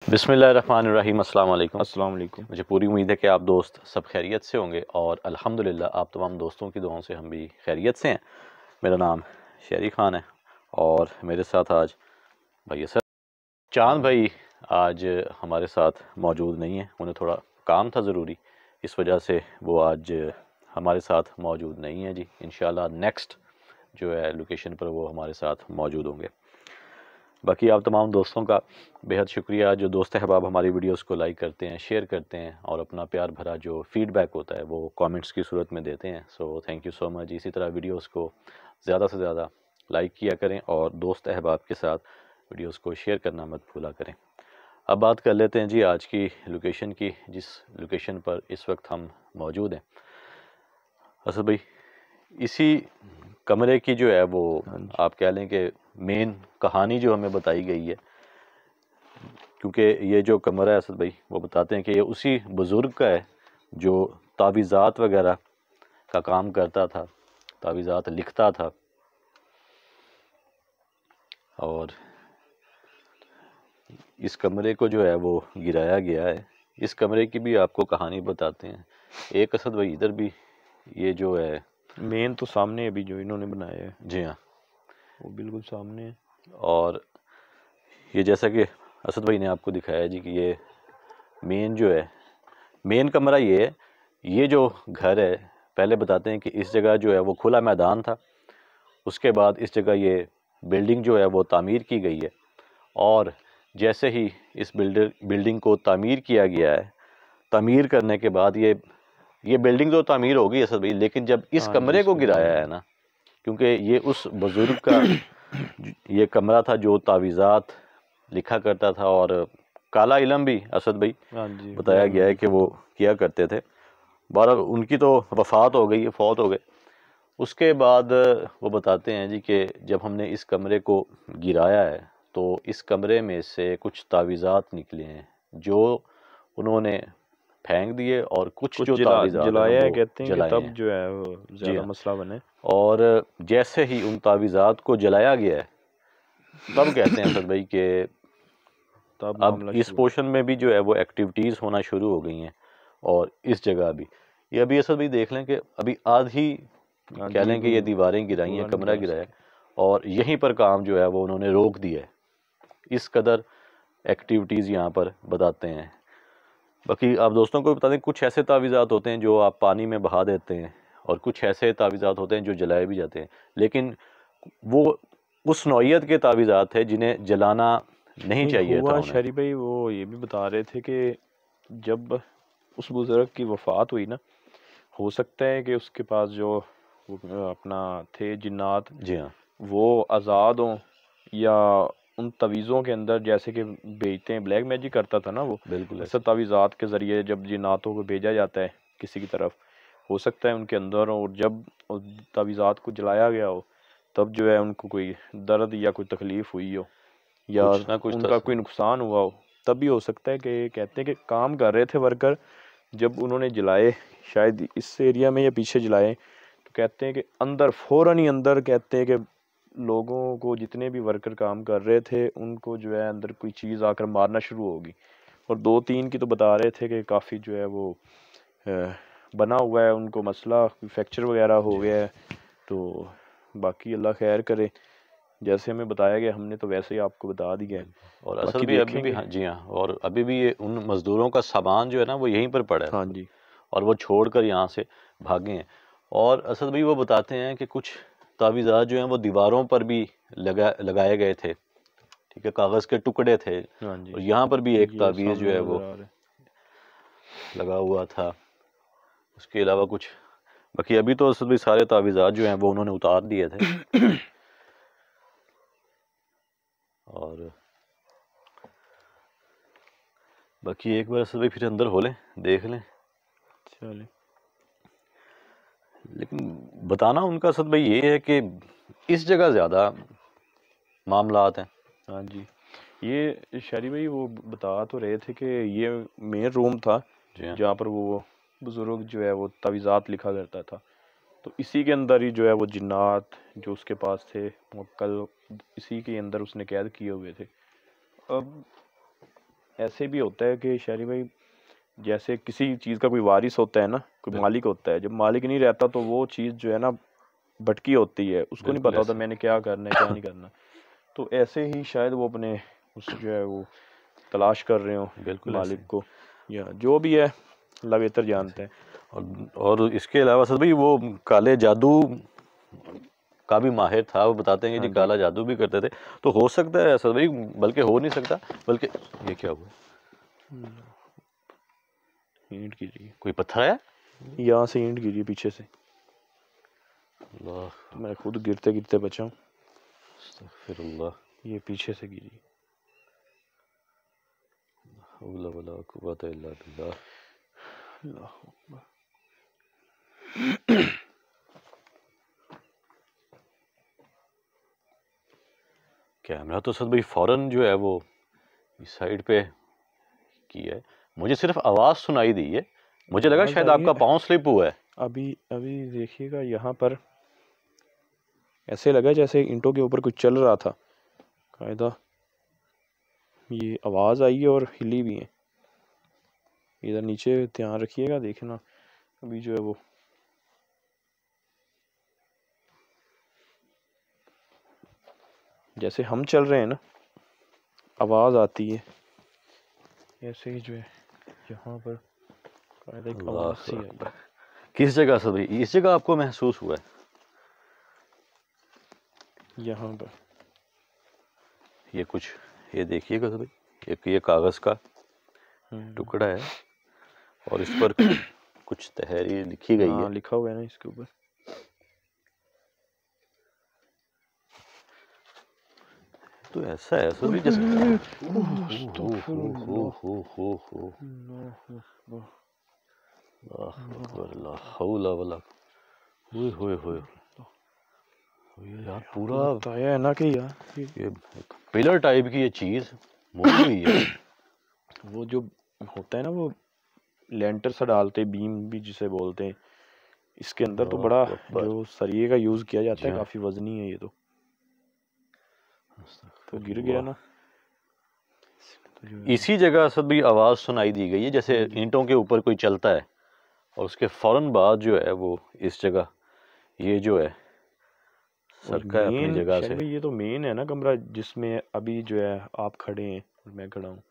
बिस्मिल्लाहिर्रहमानिर्रहीम, अस्सलाम वालेकुम। अस्सलाम वालेकुम। मुझे पूरी उम्मीद है कि आप दोस्त सब खैरियत से होंगे और अल्हम्दुलिल्लाह आप तमाम दोस्तों की दुआओं से हम भी खैरियत से हैं। मेरा नाम शेरी ख़ान है और मेरे साथ आज भाई असद चांद भाई आज हमारे साथ मौजूद नहीं है। उन्हें थोड़ा काम था ज़रूरी, इस वजह से वो आज हमारे साथ मौजूद नहीं है जी। इंशाल्लाह नेक्स्ट जो है लोकेशन पर वो हमारे साथ मौजूद होंगे। बाकी आप तमाम दोस्तों का बेहद शुक्रिया जो दोस्त अहबाब हमारी वीडियोस को लाइक करते हैं, शेयर करते हैं और अपना प्यार भरा जो फीडबैक होता है वो कमेंट्स की सूरत में देते हैं। So thank you so much. इसी तरह वीडियोस को ज़्यादा से ज़्यादा लाइक किया करें और दोस्त अहबाब के साथ वीडियोस को शेयर करना मत भूला करें। अब बात कर लेते हैं जी आज की लोकेशन की, जिस लोकेशन पर इस वक्त हम मौजूद हैं। असद भाई, इसी कमरे की जो है वो आप कह लें कि मेन कहानी जो हमें बताई गई है, क्योंकि ये जो कमरा है असद भाई वो बताते हैं कि ये उसी बुज़ुर्ग का है जो तावीज़ात वगैरह का काम करता था, तावीज़ात लिखता था। और इस कमरे को जो है वो गिराया गया है। इस कमरे की भी आपको कहानी बताते हैं। एक असद भाई इधर भी ये जो है मेन तो सामने अभी जो इन्होंने बनाया है, जी हाँ, वो बिल्कुल सामने है। और ये जैसा कि असद भाई ने आपको दिखाया जी कि ये मेन जो है, मेन कमरा ये है। ये जो घर है, पहले बताते हैं कि इस जगह जो है वो खुला मैदान था। उसके बाद इस जगह ये बिल्डिंग जो है वो तामीर की गई है और जैसे ही इस बिल्डिंग को तामीर किया गया है, तामीर करने के बाद ये बिल्डिंग तो तामीर हो गई असद भाई, लेकिन जब इस हाँ जी, कमरे को इसको गिराया गिराया है ना, क्योंकि ये उस बुज़ुर्ग का ये कमरा था जो तावीज़ात लिखा करता था और काला इलम भी असद भाई हाँ जी, बताया ब्लैक गया है कि मैजिक वो होता किया करते थे। बहरहाल उनकी तो वफ़ात हो गई, फौत हो गए। उसके बाद वो बताते हैं जी कि जब हमने इस कमरे को गिराया है तो इस कमरे में से कुछ तावीज़ात निकले हैं जो उन्होंने फेंक दिए और कुछ कुछ जो तावीज़ात हैं जलाया है, वो कहते हैं कि जलाए तब हैं। जो है वो जी ज़्यादा हाँ, मसला बने। और जैसे ही उन तावीज़ात को जलाया गया है तब कहते हैं असद भाई कि तब अब मामला इस शुरू पोर्शन में भी जो है वो एक्टिविटीज़ होना शुरू हो गई हैं और इस जगह भी ये अभी असद भाई देख लें कि अभी आधी हुआ। हाँ कह जी, लें कि ये दीवारें गिराई हैं, पूरा नहीं कमरा गिरा गिराया है सके। और यहीं पर काम जो है वो उन्होंने रोक दिया है। इस कदर एक्टिविटीज़ यहाँ पर बताते हैं। बाकी आप दोस्तों को बता दें, कुछ ऐसे तावीज़ात होते हैं जो आप पानी में बहा देते हैं और कुछ ऐसे तावीज़ात होते हैं जो जलाए भी जाते हैं, लेकिन वो उस नौइयत के तावीज़ात है जिन्हें जलाना नहीं नहीं चाहिए था हुआ उन्हें। शरी भाई, वो ये भी बता रहे थे कि जब उस बुजुर्ग की वफात हुई ना, हो सकता है कि उसके पास जो वो अपना थे जिन्नात, जी हाँ, वो आज़ाद हों या उन तवीज़ों के अंदर, जैसे कि भेजते हैं, ब्लैक मैजिक करता था ना वो, बिल्कुल वैसे ऐसे। तावीज़ात के ज़रिए जब जिन्नातों को भेजा जाता है किसी की तरफ, हो सकता है उनके अंदर हो, और जब उस तावीज़ात को जलाया गया हो तब जो है उनको कोई दर्द या कोई तकलीफ़ हुई हो या कुछ ना कुछ उनका कोई नुकसान हुआ हो, तब भी हो सकता है कि कहते हैं कि काम कर रहे थे वर्कर, जब उन्होंने जलाए, शायद इस एरिया में या पीछे जलाए, तो कहते हैं कि अंदर फौरन ही अंदर, कहते हैं कि लोगों को, जितने भी वर्कर काम कर रहे थे, उनको जो है अंदर कोई चीज़ आकर मारना शुरू होगी। और 2-3 की तो बता रहे थे कि काफ़ी जो है वो अ, बना हुआ है उनको मसला, फ्रैक्चर वगैरह हो जी गया है। तो बाकी अल्लाह खैर करे, जैसे हमें बताया गया हमने तो वैसे ही आपको बता दिया है। और असल बाकी भी अभी भी, देखेंगे। हाँ जी हाँ, और अभी भी ये उन मज़दूरों का सामान जो है ना वो यहीं पर पड़ा है हाँ जी, और वो छोड़कर यहाँ से भागे हैं। और असद भाई वो बताते हैं कि कुछ तावीज़ात जो हैं वो दीवारों पर भी लगाए गए थे। ठीक है, कागज़ के टुकड़े थे हाँ जी, और यहाँ पर भी एक ये तावीज़ जो सामने है नज़र वो आ रहा है। लगा हुआ था। उसके अलावा कुछ बाकी अभी तो असद भाई सारे तावीज़ात जो हैं वो उन्होंने उतार दिए थे। और बाकी एक बार असद भाई फिर अंदर हो लें, देख लें। चलिए। लेकिन बताना उनका असद भाई ये है कि इस जगह ज़्यादा मामलात हैं। हाँ जी, ये शरी भाई वो बता तो रहे थे कि ये मेन रूम था जी हाँ, जहाँ पर वो बुज़ुर्ग जो है वो तावीज़ात लिखा करता था। तो इसी के अंदर ही जो है वो जिन्नात जो उसके पास थे मुवक्कल, इसी के अंदर उसने कैद किए हुए थे। अब ऐसे भी होता है कि शहरी भाई, जैसे किसी चीज़ का कोई वारिस होता है ना, कोई मालिक होता है, जब मालिक नहीं रहता तो वो चीज़ जो है ना भटकी होती है, उसको नहीं बिल्कुल पता होता ऐसे। मैंने क्या करना है क्या नहीं करना। तो ऐसे ही शायद वो अपने उस जो है वो तलाश कर रहे हो बिल्कुल मालिक ऐसे। को, या जो भी है अल्लाह बेहतर जानता है। और इसके अलावा सर भाई वो काले जादू का भी माहिर था, वो बताते हैं कि हाँ जी जी। काला जादू भी करते थे। तो हो सकता है सर भाई, बल्कि हो नहीं सकता, बल्कि ये क्या हुआ, ईंट गिरी, कोई पत्थर है? यहाँ से ईंट गिरी पीछे से, अल्लाह, तो मैं खुद गिरते गिरते बचा हूँ, अस्तगफिरुल्लाह, ये पीछे से गिरी। हौला वला कुव्वता इल्ला बिल्लाह। अल्लाह। कैमरा तो सर भाई फौरन जो है वो इस साइड पे की है, मुझे सिर्फ आवाज़ सुनाई दी है, मुझे लगा आवाज़ शायद आई आपका है। पाँव स्लिप हुआ है। अभी अभी देखिएगा यहाँ पर ऐसे लगा जैसे ईंटों के ऊपर कुछ चल रहा था कायदा, ये आवाज़ आई है और हिली भी है। इधर नीचे ध्यान रखिएगा, देखना अभी जो है वो जैसे हम चल रहे हैं ना आवाज़ आती है, ऐसे ही जो है यहाँ पर कायदा एक आवाज़ सी आई है। किस जगह सर भाई, इस जगह आपको महसूस हुआ है? यहाँ पर ये कुछ, ये देखिएगा सर भाई, एक ये कागज़ का टुकड़ा है और इस पर कुछ तहरीर लिखी गई है। हाँ लिखा हुआ है ना इसके ऊपर। तो ऐसा है सर भाई जैसे यार पूरा बताया है ना कि यार ये पिलर टाइप की ये चीज मुड़ी हुई है। वो जो होता है ना वो लेंटर सा डालते, बीम भी जिसे बोलते हैं, इसके अंदर तो बड़ा जो सरिये का यूज किया जाता है, काफी वजनी है ये तो गिर गया ना। इसी जगह सर भी आवाज सुनाई दी गई है जैसे ईंटों के ऊपर कोई चलता है, और उसके फौरन बाद जो है वो इस जगह ये जो है सरका है अपनी जगह से। ये तो मेन है ना कमरा जिसमें अभी जो है आप खड़े हैं और मैं खड़ा हूँ।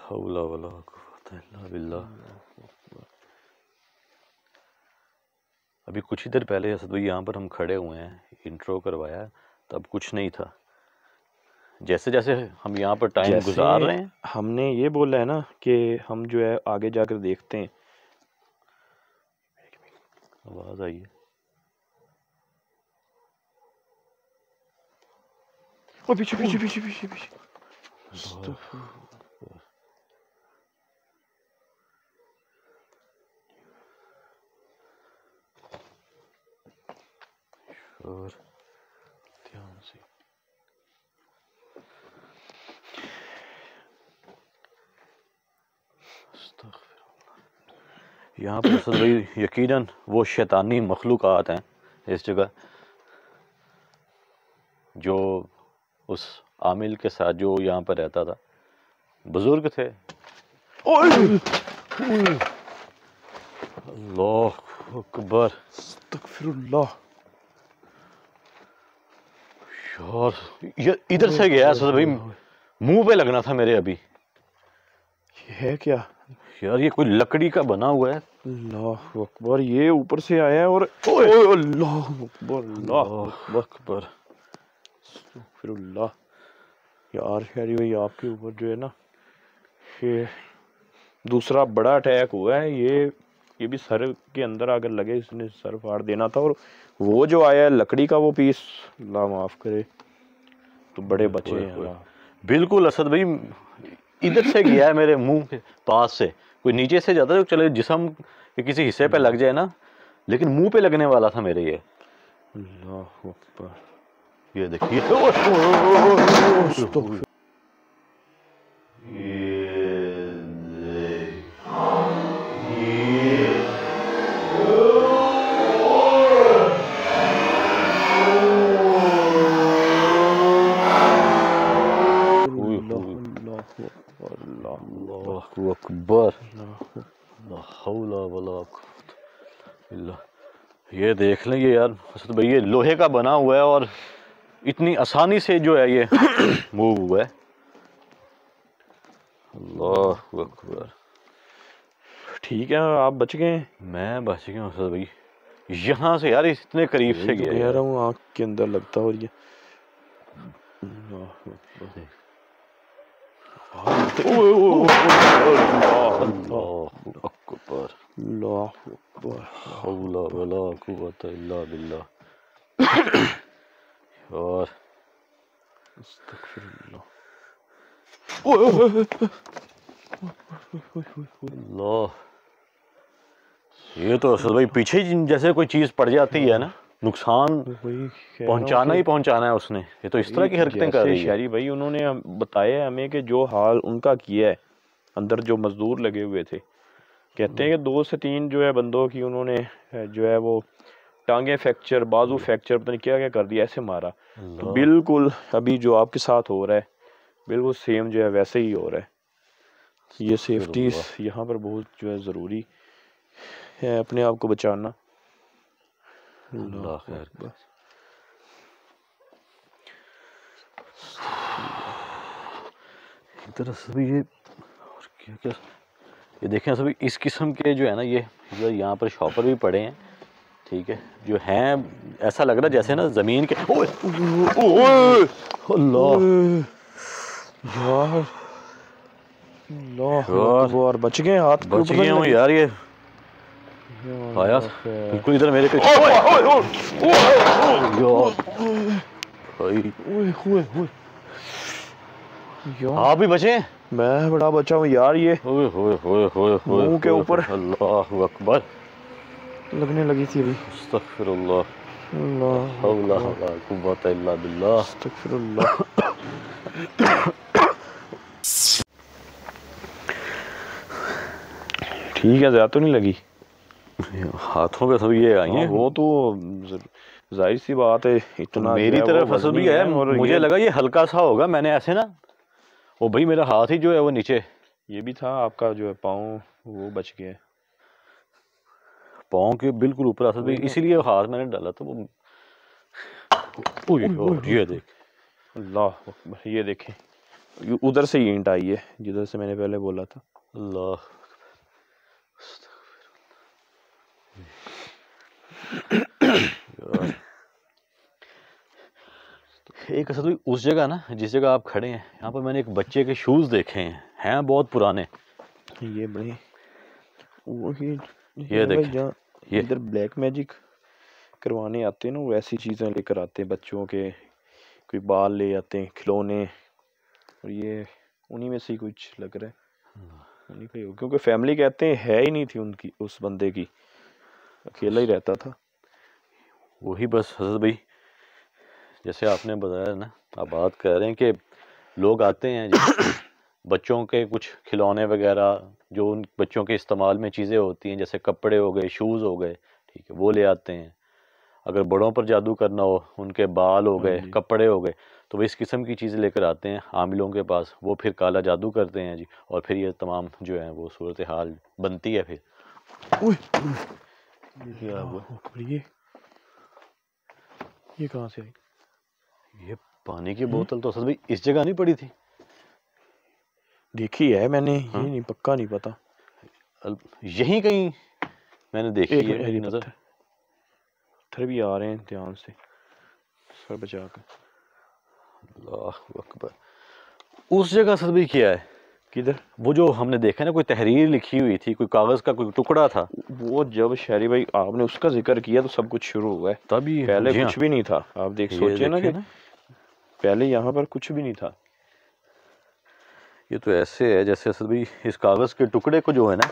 हौला वला कुव्वता इल्ला बिल्लाह। अभी कुछ ही देर पहले असद भाई यहाँ पर हम खड़े हुए हैं, इंट्रो करवाया, तब कुछ नहीं था। जैसे जैसे हम यहाँ पर टाइम गुजार रहे हैं, हमने ये बोला है ना कि हम जो है आगे जाकर देखते हैं। आवाज आई है, ओ पीछे पीछे पीछे पीछे पीछे। और ध्यान से यहाँ पर असद भाई यकीनन वो शैतानी मखलूक़ात हैं इस जगह, जो उस आमिल के साथ जो यहाँ पर रहता था, बुजुर्ग थे। अल्लाह अकबर, अस्तगफिरुल्लाह। यार ये इधर से गया असद भाई, मुंह पे लगना था मेरे अभी। ये है क्या यार, ये कोई लकड़ी का बना हुआ है। अल्लाह अकबर, ये ऊपर से आया है और अल्लाह अकबर, अल्लाह अकबर। अस्तगफिरुल्लाह। यार शहरी भाई आपके ऊपर जो है ना ये दूसरा बड़ा अटैक हुआ है, ये भी सर के अंदर अगर लगे इसने सर फाड़ देना था। और वो जो आया है लकड़ी का वो पीस, अल्लाह माफ करे, तो बड़े बचे हैं। बिल्कुल असद भाई, इधर से गया है मेरे मुंह के पास से, कोई नीचे से जाता है चले जिस्म के किसी हिस्से पे लग जाए ना, लेकिन मुंह पे लगने वाला था मेरे ये। अल्लाह अकबर, ये देखिए, ये देख लें ये यार असद भाई, ये लोहे का बना हुआ है और इतनी आसानी से जो है ये मूव हुआ है। अल्लाह अकबर। ठीक है, आप बच गए। मैं बच गया असद भाई, यहाँ से यार इतने करीब से गया कह रहा हूँ आँख के अंदर लगता। और ये और ये तो असद भाई पीछे जैसे कोई चीज पड़ जाती है ना, नुकसान पहुंचाना ही पहुंचाना है उसने। ये तो इस तरह की हरकतें कर रही है। शहरी भाई उन्होंने बताया हमें कि जो हाल उनका किया है, अंदर जो मजदूर लगे हुए थे, कहते हैं कि 2 से 3 जो है बंदों की उन्होंने जो है वो टांगे फ्रैक्चर, बाजू फ्रैक्चर, पता नहीं क्या क्या कर दिया, ऐसे मारा। तो बिल्कुल अभी जो आपके साथ हो रहा है बिल्कुल सेम जो है वैसे ही हो रहा है। ये सेफ्टी यहाँ पर बहुत जो है ज़रूरी है, अपने आप को बचाना। अल्लाह खैर। इधर सभी ये और क्या क्या ये देखें सभी इस किस्म के जो है ना, ये जो यहाँ पर शॉपर भी पड़े हैं, ठीक है, जो हैं ऐसा लग रहा है जैसे ना जमीन के। ओए अल्लाह यार, अल्लाह, बच गए, हाथ बच गए हूँ यार। ये आया बिल्कुल इधर मेरे पे। आप भी बचे? मैं बड़ा बचा हूँ यार। ये मुंह के ऊपर अल्लाह अकबर लगने लगी थी अभी। अस्तगफिरुल्लाह, ला हौला वला कुव्वता इल्ला बिल्लाह, अस्तगफिरुल्लाह। ठीक है, ज़्यादा तो नहीं लगी हाथों पे सब ये आई हैं। वो तो जाहिर सी बात है, इतना मेरी तरफ फसल भी है और मुझे लगा ये हल्का सा होगा। मैंने ऐसे ना, वो भाई मेरा हाथ ही जो है वो नीचे ये भी था, आपका जो है पाँव वो बच गया, पाँव के बिल्कुल ऊपर असद भाई, इसीलिए हाथ मैंने डाला था वो। ये देख, अल्लाह अकबर। ये देखें, उधर से ईंट आई है जिधर से मैंने पहले बोला था। अल्लाह एक असद भाई उस जगह ना जिस जगह आप खड़े हैं, यहाँ पर मैंने एक बच्चे के शूज देखे हैं बहुत पुराने। ये बड़े वही, ये देखें, ये इधर ब्लैक मैजिक करवाने आते हैं ना, वो ऐसी चीज़ें लेकर आते हैं बच्चों के, कोई बाल ले आते हैं, खिलौने, और ये उन्हीं में से ही कुछ लग रहा है, उन्हीं का ही, क्योंकि फैमिली कहते हैं है ही नहीं थी उनकी, उस बंदे की, अकेला ही रहता था। वही बस हजरत भाई जैसे आपने बताया ना, आप बात कर रहे हैं कि लोग आते हैं बच्चों के कुछ खिलौने वगैरह जो उन बच्चों के इस्तेमाल में चीज़ें होती हैं, जैसे कपड़े हो गए, शूज़ हो गए, ठीक है, वो ले आते हैं। अगर बड़ों पर जादू करना हो, उनके बाल हो गए, कपड़े हो गए, तो वो इस किस्म की चीज़ें लेकर आते हैं आमिलों के पास। वो फिर काला जादू करते हैं जी, और फिर ये तमाम जो है वो सूरत हाल बनती है। फिर ये कहाँ से आई? ये पानी की बोतल तो असल में इस जगह नहीं पड़ी थी, देखी है मैंने। ये नहीं, पक्का नहीं पता, यहीं कहीं मैंने देखी है मेरी नजर। पत्थर भी आ रहे हैं, ध्यान से सर बचा कर। अल्लाह अकबर। उस जगह असल में क्या है, किधर? वो जो हमने देखा ना, कोई तहरीर लिखी हुई थी, कोई कागज का कोई टुकड़ा था। वो जब शहरी भाई आपने उसका जिक्र किया तो सब कुछ शुरू हुआ है, तभी पहले कुछ भी नहीं था। आप सोचिए ना कि पहले यहाँ पर कुछ भी नहीं था। ये तो ऐसे है जैसे असल भाई इस कागज के टुकड़े को जो है ना,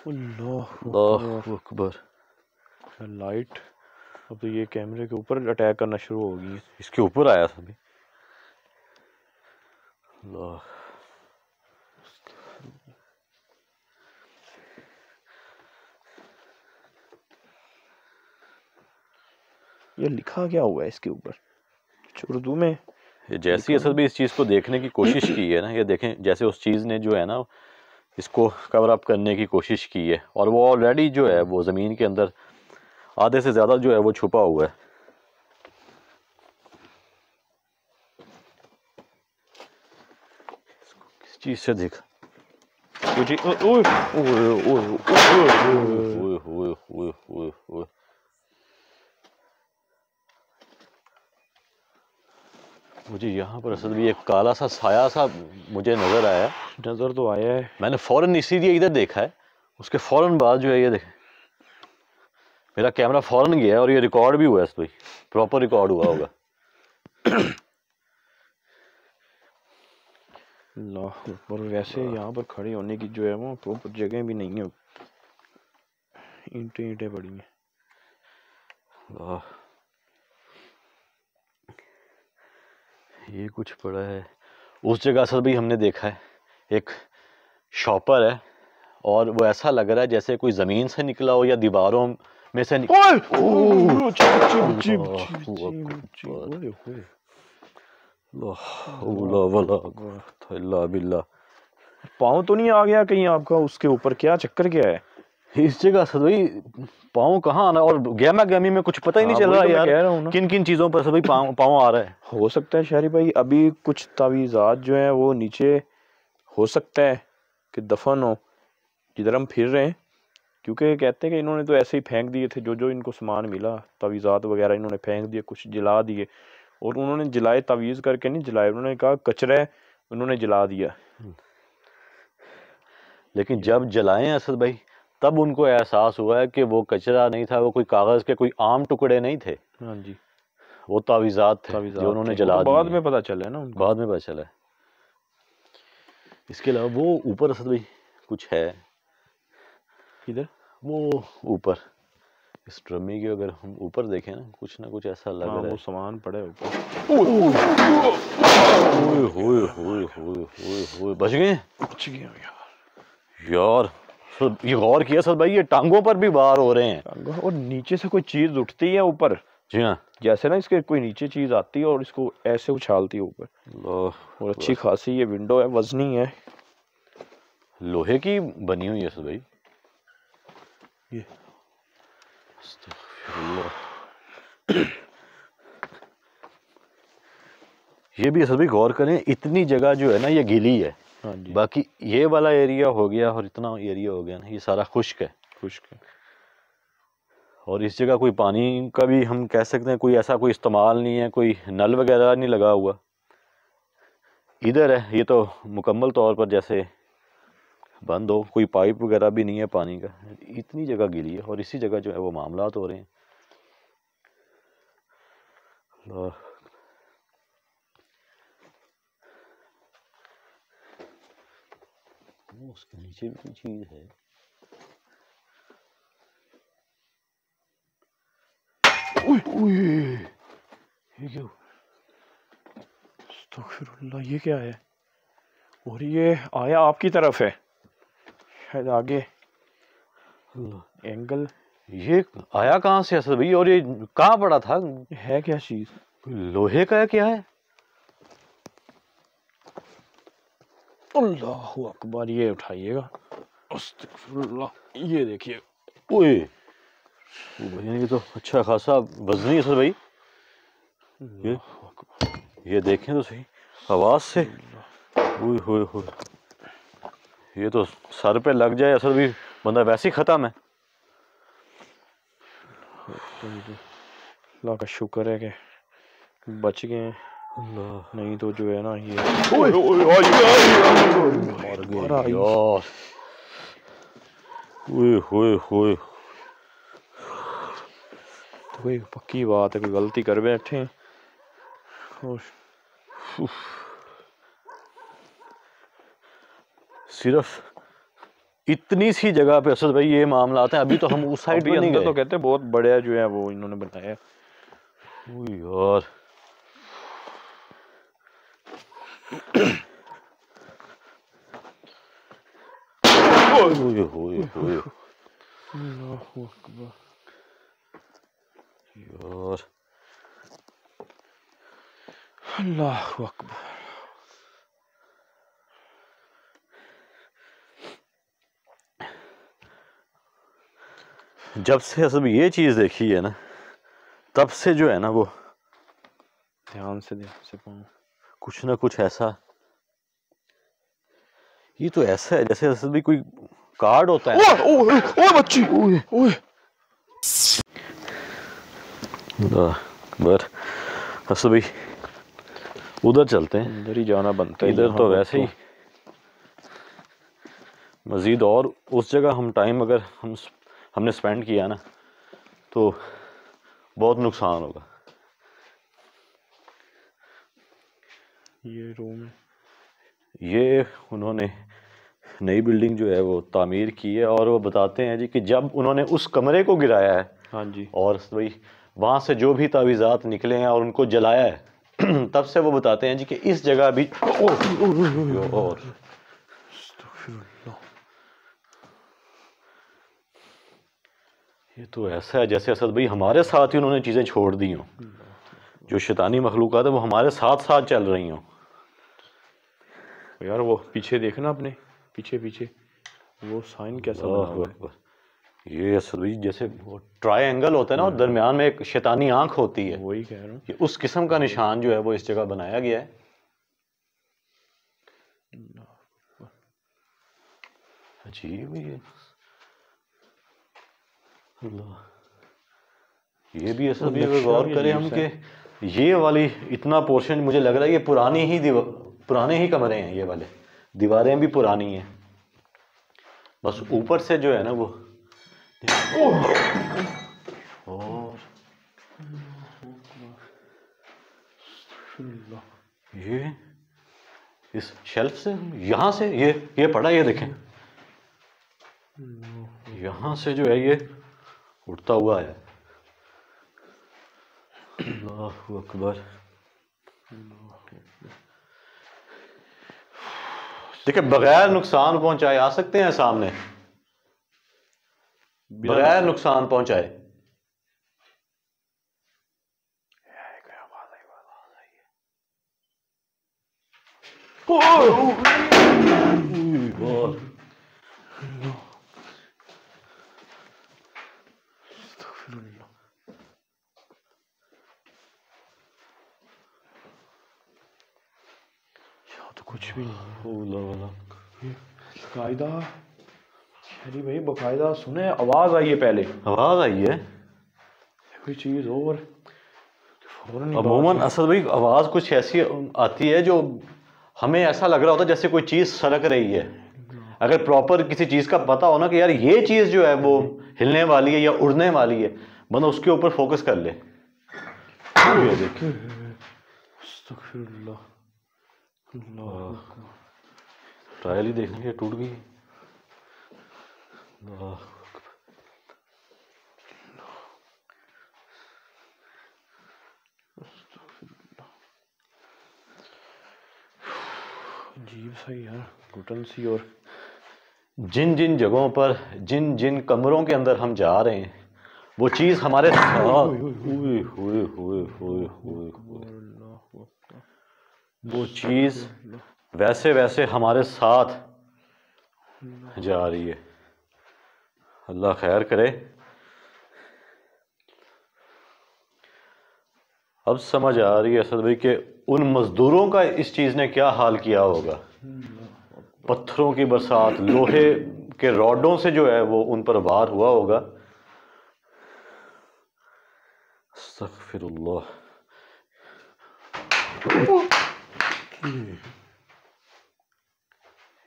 अल्लाह अकबर, लाइट अब तो ये कैमरे के ऊपर अटैक करना शुरू हो गई है। इसके ऊपर आया था। अल्लाह, ये लिखा क्या हुआ है इसके ऊपर उर्दू में? जैसी असल भी इस चीज़ को देखने की कोशिश की है ना, ये देखें जैसे उस चीज़ ने जो है ना इसको कवर अप करने की कोशिश की है, और वो ऑलरेडी जो है वो ज़मीन के अंदर आधे से ज़्यादा जो है वो छुपा हुआ है। किस चीज़ से देखा? मुझे यहाँ पर असल भी एक काला सा साया सा मुझे नज़र आया। नज़र तो आया है, मैंने फ़ौरन इसीलिए इधर देखा है, उसके फ़ौरन बाद जो है ये देखें मेरा कैमरा फ़ौरन गया और ये रिकॉर्ड भी हुआ है, भाई प्रॉपर रिकॉर्ड हुआ होगा। पर वैसे यहाँ पर खड़े होने की जो है वो प्रॉपर जगह भी नहीं है, ईंटें पड़ी हैं। ये कुछ पड़ा है। उस जगह सर भी हमने देखा है एक शॉपर है और वो ऐसा लग रहा है जैसे कोई ज़मीन से निकला हो या दीवारों में से पाँव तो नहीं आ गया कहीं आपका उसके ऊपर? क्या चक्कर क्या है इस जगह सर भाई? पाँव कहाँ आना, और गहमा गहमी में कुछ पता ही नहीं चल रहा यार, किन किन चीज़ों पर सर भाई पाँव आ रहा है। हो सकता है शहरी भाई अभी कुछ तावीज़ात जो है वो नीचे हो सकता है कि दफन हो जिधर हम फिर रहे हैं, क्योंकि कहते हैं कि इन्होंने तो ऐसे ही फेंक दिए थे, जो जो इनको सामान मिला तावीज़ात वगैरह इन्होंने फेंक दिए, कुछ जला दिए। और उन्होंने जलाए, तावीज़ करके नहीं जलाए, उन्होंने कहा कचरा है, उन्होंने जला दिया। लेकिन जब जलाए असद भाई तब उनको एहसास हुआ है कि वो कचरा नहीं था, वो कोई कागज़ के कोई आम टुकड़े नहीं थे। हाँ जी, वो तावीज़ात थे जो उन्होंने जला दिए। बाद में पता चला ना उनको, बाद में पता चला। इसके अलावा वो ऊपर असद भाई कुछ है, किधर? वो ऊपर इस ड्रमी के अगर हम ऊपर देखें ना कुछ ऐसा लग रहा है। वो सामान पड़े ऊपर। बच गए यार। ये गौर किया सर भाई, ये टांगों पर भी बाहर हो रहे हैं और नीचे से कोई चीज उठती है ऊपर। जी हाँ, जैसे ना इसके कोई नीचे चीज आती है और इसको ऐसे उछालती है ऊपर। और अच्छी खासी ये विंडो है, वजनी है, लोहे की बनी हुई है सर भाई। ये भी सभी गौर करें, इतनी जगह जो है ना ये गीली है। हाँ जी। बाकी ये वाला एरिया हो गया और इतना एरिया हो गया ना, ये सारा खुश्क है। और इस जगह कोई पानी का भी हम कह सकते हैं कोई ऐसा कोई इस्तेमाल नहीं है, कोई नल वगैरह नहीं लगा हुआ। इधर है ये तो मुकम्मल तौर पर जैसे बंद हो, कोई पाइप वगैरह भी नहीं है पानी का। इतनी जगह गीली है और इसी जगह जो है वो मामलात हो रहे हैं। उसके नीचे भी कोई चीज है। ये क्यों? अस्तगफिरुल्लाह, ये क्या है? और ये आया आपकी तरफ है शायद, आगे एंगल। ये आया कहाँ से असद भाई? और ये कहाँ पड़ा था? है क्या चीज? लोहे का है क्या है? अल्लाह अकबर, ये उठाइएगा। अस्तगफिरुल्लाह, ये देखिए। ओए ये तो अच्छा खासा वजनी है सर भाई। ये देखें तो सही आवाज से। ओए ये तो सर पे लग जाए असर भी बंदा वैसे ही खत्म है। अल्लाह का शुक्र है कि बच गए हैं, नहीं तो जो है ना ये तो कोई पक्की बात है, कोई गलती कर बैठे हैं। सिर्फ इतनी सी जगह पे असद भाई ये मामला आता है। अभी तो हम उस साइड पे नहीं गए। तो कहते हैं बहुत बड़ा जो है वो इन्होंने बनाया। यार यार अल्लाह अकबर। जब से असल में ये चीज़ देखी है ना, तब से जो है ना वो ध्यान से पाऊँ कुछ ना कुछ ऐसा, ये तो ऐसा है जैसे असल में कोई कार्ड होता है। ओए ओए बच्ची, ओए ओए बर असल भाई उधर चलते हैं, अंदर ही जाना बनता है। इधर तो वैसे ही मज़ीद और उस जगह हम टाइम अगर हमने स्पेंड किया ना तो बहुत नुकसान होगा। ये रूम है, ये उन्होंने नई बिल्डिंग जो है वो तामीर की है और वो बताते हैं जी कि जब उन्होंने उस कमरे को गिराया है, हाँ जी, और भाई वहाँ से जो भी तावीज़ात निकले हैं और उनको जलाया है तब से वो बताते हैं जी कि इस जगह भी और ये तो ऐसा है जैसे असद भाई हमारे साथ ही उन्होंने चीज़ें छोड़ दी हों, जो शैतानी मखलूक़ात है वो हमारे साथ साथ चल रही हों। यार वो पीछे देखना, अपने पीछे पीछे वो साइन कैसा बना हुआ है। ये असद भाई जैसे वो ट्रायंगल होता है ना और दरमियान में एक शैतानी आंख होती है, वही कह रहा हूँ। ये उस किस्म का निशान जो है वो इस जगह बनाया गया है। अजीब ये भी असल भी अगर गौर करें हम कि ये वाली इतना पोर्शन मुझे लग रहा है ये पुराने ही कमरे हैं, ये वाले दीवारें भी पुरानी हैं, बस ऊपर से जो है ना वो और ये इस शेल्फ से यहाँ से ये पड़ा, ये देखें यहाँ से जो है ये उठता हुआ है। अल्लाहु अकबर। देखिए बगैर नुकसान पहुंचाए आ सकते हैं सामने, बगैर नुकसान पहुंचाए। तो कुछ भी नहीं, बकायदा शरी भाई बकायदा सुने आवाज आई है, पहले आवाज आई है कोई चीज और अमूमन असल भाई आवाज कुछ ऐसी आती है जो हमें ऐसा लग रहा होता है जैसे कोई चीज सरक रही है। अगर प्रॉपर किसी चीज का पता हो ना कि यार ये चीज जो है वो हिलने वाली है या उड़ने वाली है, बंदा उसके ऊपर फोकस कर ले। ट्रायल ही देखने के टूट गई। अजीब सा यार घुटन सी। और जिन जिन जगहों पर जिन जिन कमरों के अंदर हम जा रहे हैं वो चीज हमारे साथ वो चीज वैसे वैसे हमारे साथ जा रही है। अल्लाह खैर करे। अब समझ आ रही है असद भाई कि उन मजदूरों का इस चीज ने क्या हाल किया होगा। पत्थरों की बरसात, लोहे के रॉडों से जो है वो उन पर वार हुआ होगा। अस्तगफिरुल्लाह।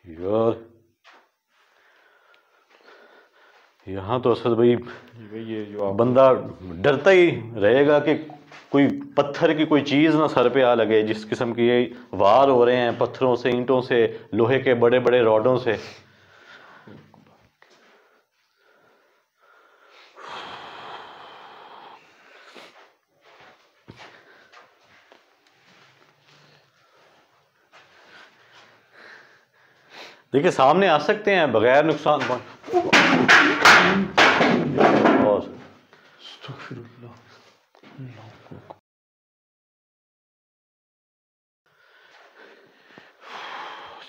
यार यहाँ तो असद भाई ये जो बंदा डरता ही रहेगा कि कोई पत्थर की कोई चीज़ ना सर पे आ लगे। जिस किस्म की ये वार हो रहे हैं पत्थरों से, ईंटों से, लोहे के बड़े बड़े रॉडों से। देखिए सामने आ सकते हैं बगैर नुकसान और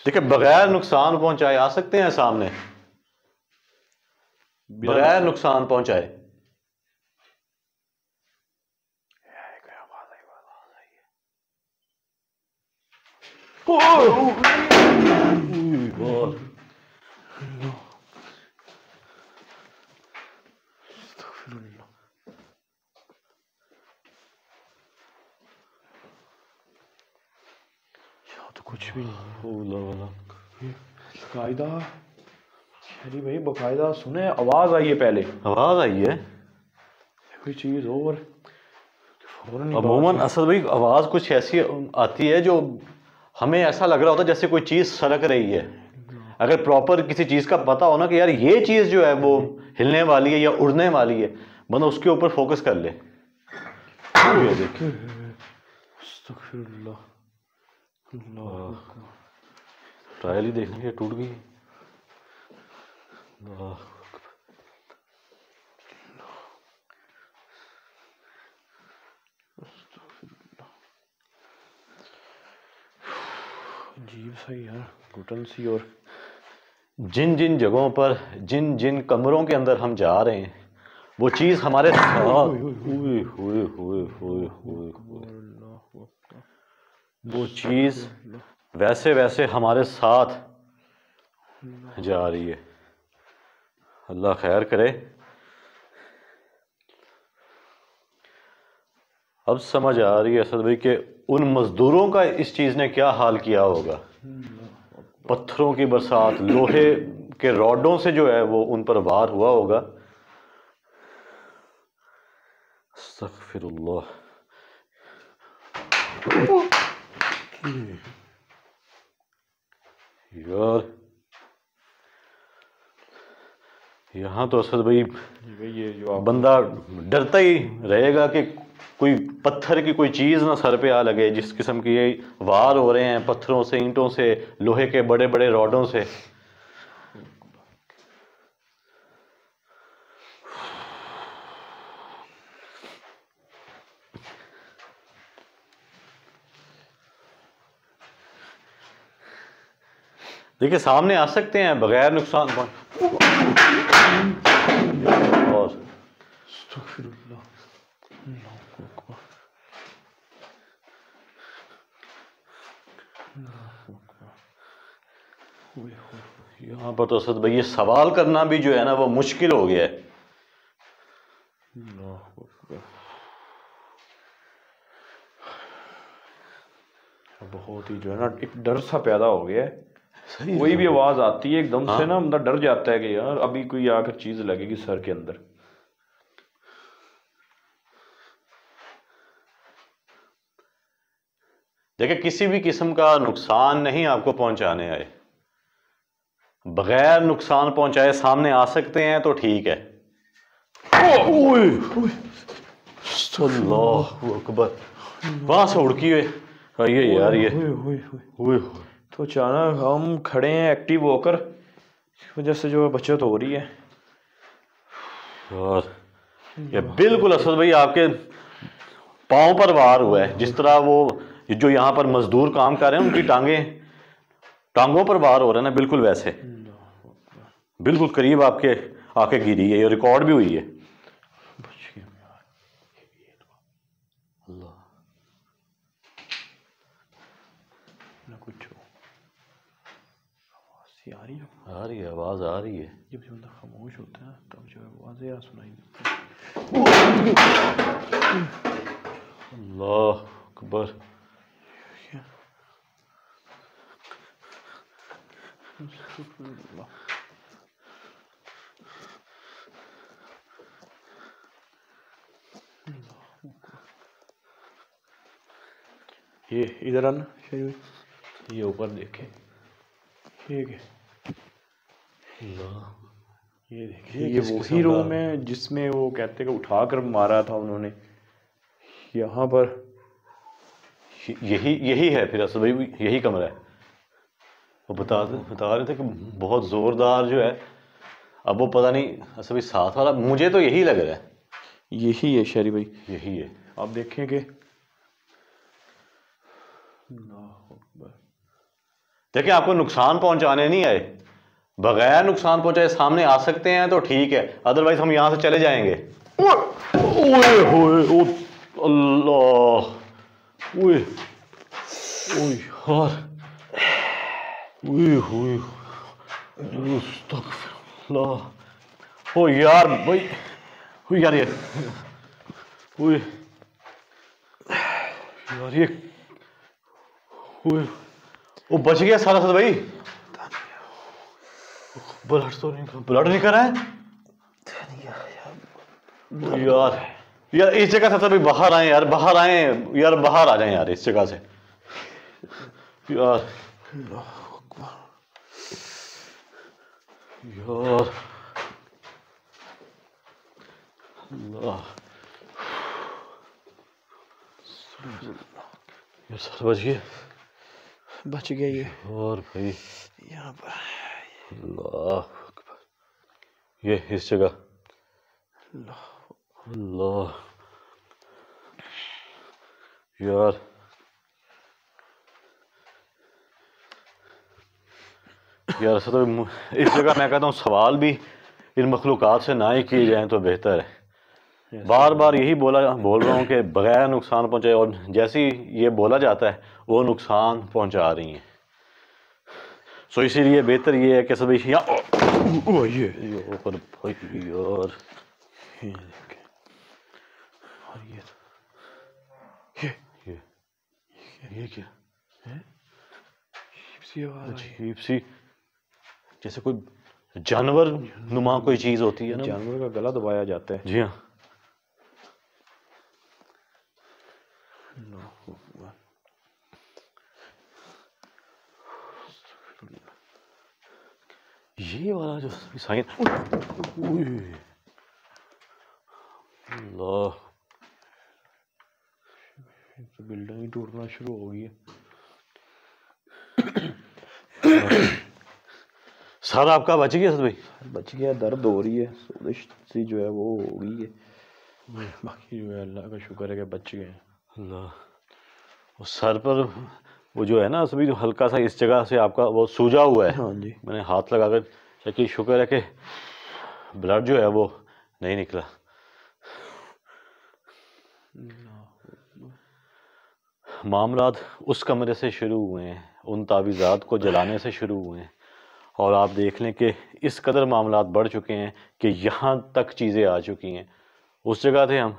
देखिए बगैर नुकसान पहुंचाए आ सकते हैं सामने, बगैर नुकसान पहुंचाए। तो कुछ भी नहीं बकायदा शरी भाई, बकायदा सुने आवाज आई है, पहले आवाज आई है कोई चीज और फौरन अमूमन असद भाई आवाज कुछ ऐसी आती है जो हमें ऐसा लग रहा होता है जैसे कोई चीज सरक रही है। अगर प्रॉपर किसी चीज का पता हो ना कि यार ये चीज जो है वो हिलने वाली है या उड़ने वाली है, बंदा उसके ऊपर फोकस कर ले। ये देखिए ट्रायल ही देखने के टूट गई। अजीब सा यार घुटन सी। और जिन जिन जगहों पर, जिन जिन कमरों के अंदर हम जा रहे हैं, वो चीज हमारे साथ वो चीज वैसे वैसे हमारे साथ जा रही है। अल्लाह खैर करे। अब समझ आ रही है असद भाई कि उन मजदूरों का इस चीज ने क्या हाल किया होगा। पत्थरों की बरसात, लोहे के रॉडों से जो है वो उन पर वार हुआ होगा। अस्तगफिरुल्लाह। यार यहाँ तो असद भाई ये जो बंदा डरता ही रहेगा कि कोई पत्थर की कोई चीज़ ना सर पे आ लगे। जिस किस्म की ये वार हो रहे हैं पत्थरों से, ईंटों से, लोहे के बड़े बड़े रॉडों से। देखिए सामने आ सकते हैं बगैर नुकसान और यहाँ पर तो असद भाई ये सवाल करना भी जो है ना वो मुश्किल हो गया है। बहुत ही जो है ना एक डर सा पैदा हो गया है। कोई भी आवाज आती है एकदम से ना बंदा डर जाता है कि यार अभी कोई आकर चीज लगेगी सर के अंदर। देखिए किसी भी किस्म का नुकसान नहीं आपको पहुंचाने आए, बगैर नुकसान पहुंचाए सामने आ सकते हैं तो ठीक है। अल्लाहु अकबर। वहां से उड़की हुए ये यार ये तो अचानक हम खड़े हैं एक्टिव होकर, इस वजह से जो बचत हो रही है। और ये बिल्कुल असद भाई आपके पांव पर वार हुआ है। जिस तरह वो जो यहाँ पर मजदूर काम कर रहे हैं उनकी टांगों पर वार हो रहा है ना, बिल्कुल वैसे बिल्कुल करीब आपके आके गिरी है। ये रिकॉर्ड भी हुई है। अल्लाह कुछ आ रही है, आवाज आ रही है। जब बंदा खामोश होता है तब जो आवाजें यार सुनाई देती है। अल्लाह अकबर। ये इधर आना, ये ऊपर देखे, ये देखिए ये वही रूम है जिसमें वो कहते कि उठाकर मारा था उन्होंने। यहाँ पर यही है फिर असद भाई, यही कमरा है। वो बता रहे थे कि बहुत जोरदार जो है। अब वो पता नहीं असद भाई साथ वाला, मुझे तो यही लग रहा है। यही है शरी भाई, यही है। आप देखेंगे देखिए आपको नुकसान पहुंचाने नहीं आए, बगैर नुकसान पहुंचाए सामने आ सकते हैं तो ठीक है, अदरवाइज हम यहाँ से चले जाएंगे। ओए होए ओ अल्लाह, ओए ओए यार, ओए होए अस्तगफिरुल्लाह। ओ यार भाई, ओ यार ये, ओए यार ये, ओए वो बच गया सारा सद भाई। ब्लड नहीं कर रहा है यार। यार इस जगह से सभी बाहर आए यार, बाहर आए यार, बाहर आ जाए यार इस जगह से यार। यार अल्लाह, यार सर बच गया ये। और भाई यहाँ पर अल्लाह, ये इस जगह अल्लाह यार। यार ऐसा तो इस जगह मैं कहता हूँ सवाल भी इन मखलूक़ात से ना ही किए जाएं तो बेहतर है। बार बार यही बोल रहा हूँ कि बगैर नुकसान पहुँचाए, और जैसे ही ये बोला जाता है वो नुकसान पहुँचा रही हैं। सो इसीलिए बेहतर ये है कि सभी ये ऊपर भाई यार, ये क्या है? अजीब सी, जैसे कोई जानवर नुमा कोई चीज होती है ना, जानवर का गला दबाया जाता है। जी हाँ। ये वाला जो साइन, अल्लाह, तो बिल्डिंग ही टूटना शुरू हो गई है। सर आपका बच गया सर भाई? बच गया, दर्द हो रही है, सोजिश सी जो है वो हो गई है, बाकी जो है अल्लाह का शुक्र है कि बच गए। अल्लाह, वो सर पर वो जो है ना सभी, जो हल्का सा इस जगह से आपका वो सूजा हुआ है। हाँ जी, मैंने हाथ लगाकर चेक, शुक्र है कि ब्लड जो है वो नहीं निकला। मामलात उस कमरे से शुरू हुए हैं, उन तावीज़ात को जलाने से शुरू हुए हैं, और आप देख लें कि इस कदर मामलात बढ़ चुके हैं कि यहाँ तक चीज़ें आ चुकी हैं। उस जगह थे हम,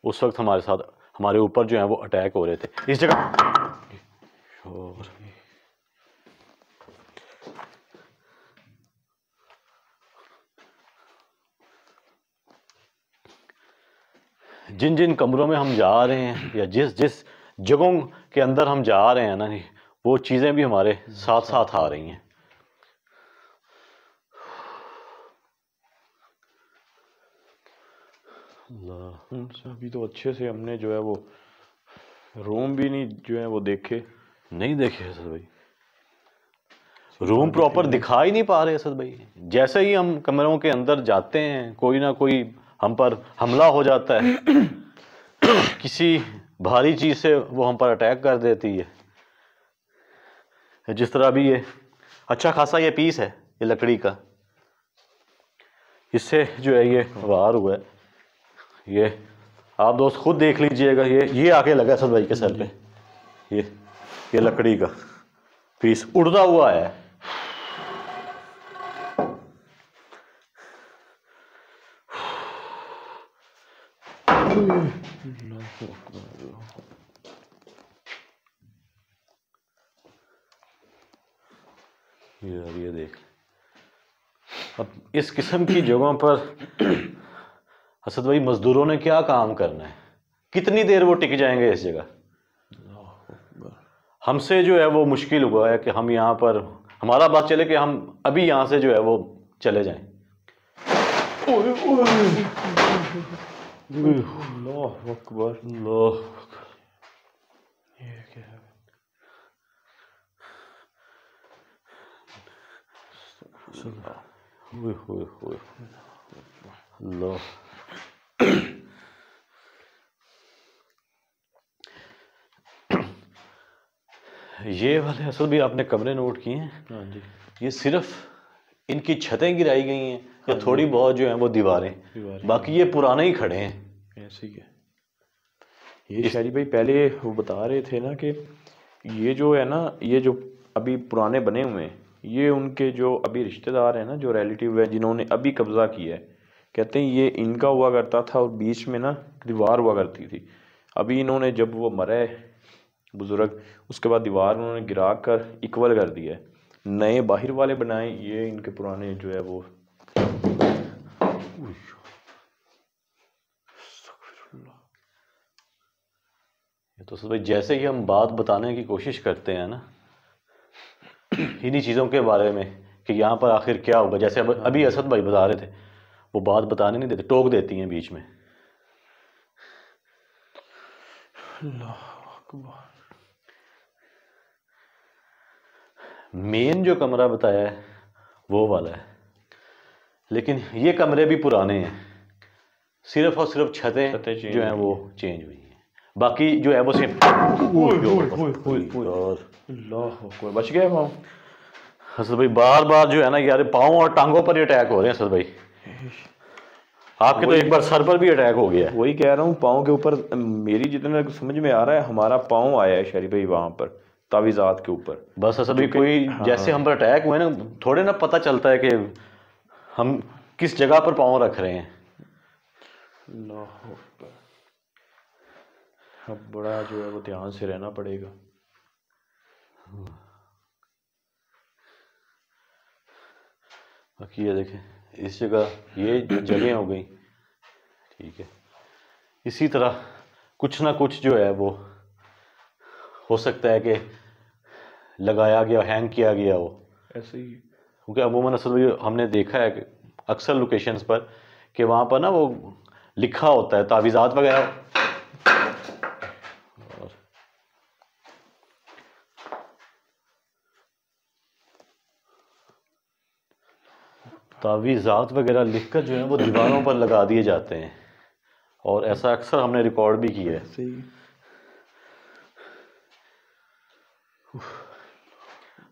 उस वक्त हमारे साथ, हमारे ऊपर जो है वो अटैक हो रहे थे इस जगह। जिन जिन कमरों में हम जा रहे हैं या जिस जिस जगहों के अंदर हम जा रहे हैं ना, वो चीज़ें भी हमारे साथ साथ आ रही हैं। अभी तो अच्छे से हमने जो है वो रूम भी नहीं जो है वो देखे, नहीं देखे असद भाई, रूम प्रॉपर दिखा ही नहीं पा रहे असद भाई। जैसे ही हम कमरों के अंदर जाते हैं कोई ना कोई हम पर हमला हो जाता है, किसी भारी चीज़ से वो हम पर अटैक कर देती है। जिस तरह अभी ये अच्छा खासा ये पीस है ये लकड़ी का, इससे जो है ये वार हुआ है। ये आप दोस्त खुद देख लीजिएगा, ये आके लगा असद भाई के सर पे, ये लकड़ी का पीस उड़ता हुआ है। यार ये देख, अब इस किस्म की जगहों पर असद भाई मजदूरों ने क्या काम करना है, कितनी देर वो टिक जाएंगे इस जगह। हमसे जो है वो मुश्किल हुआ है कि हम यहाँ पर, हमारा बात चले कि हम अभी यहाँ से जो है वो चले जाएं। अल्लाह अकबर, अल्लाह, ये क्या है? अल्लाह, ये वाले असल भी आपने कमरे नोट किए हैं? हाँ जी, ये सिर्फ इनकी छतें गिराई गई हैं या थोड़ी बहुत जो है वो दीवारें, बाकी ये पुराने ही खड़े हैं। ऐसे ही है। ये शायरी भाई पहले वो बता रहे थे ना कि ये जो है ना, ये जो अभी पुराने बने हुए हैं, ये उनके जो अभी रिश्तेदार हैं ना, जो रिलेटिव है जिन्होंने अभी कब्जा किया है, कहते हैं ये इनका हुआ करता था और बीच में ना दीवार हुआ करती थी। अभी इन्होंने जब वो मरे बुजुर्ग, उसके बाद दीवार उन्होंने गिरा कर इक्वल कर दिया है, नए बाहर वाले बनाए, ये इनके पुराने जो है वो। ये तो भाई जैसे ही हम बात बताने की कोशिश करते हैं ना इन्हीं चीज़ों के बारे में कि यहाँ पर आखिर क्या होगा, जैसे अभी असद भाई बता रहे थे, वो बात बताने नहीं देते, टोक देती हैं बीच में। मेन जो कमरा बताया है वो वाला है, लेकिन ये कमरे भी पुराने हैं, सिर्फ और सिर्फ छतें जो हैं वो चेंज हुई हैं, बाकी जो है वो सेम। बच गए पाँव। असद भाई बार बार जो है ना यार पाँव और टांगों पर ही अटैक हो रहे हैं असद भाई, आपके तो एक बार सर पर भी अटैक हो गया है। वही कह रहा हूँ, पाँव के ऊपर मेरी जितना समझ में आ रहा है हमारा पाँव आया है शरीफ भाई वहां पर तावीज़ात के ऊपर। बस असद भाई कोई जैसे हम पर अटैक हुए ना, थोड़े ना पता चलता है कि हम किस जगह पर पाँव रख रहे हैं। अब बड़ा जो है वो ध्यान से रहना पड़ेगा। बाकी ये देखें, इस जगह ये जगह हो गई, ठीक है, इसी तरह कुछ ना कुछ जो है वो हो सकता है कि लगाया गया, हैंग किया गया हो ऐसे ही। क्योंकि अमूमन असल में हमने देखा है कि अक्सर लोकेशंस पर कि वहाँ पर ना वो लिखा होता है तावीज़ात वगैरह, तावीज़ात वगैरह लिखकर जो है वो दीवारों पर लगा दिए जाते हैं, और ऐसा अक्सर हमने रिकॉर्ड भी किया है। सही।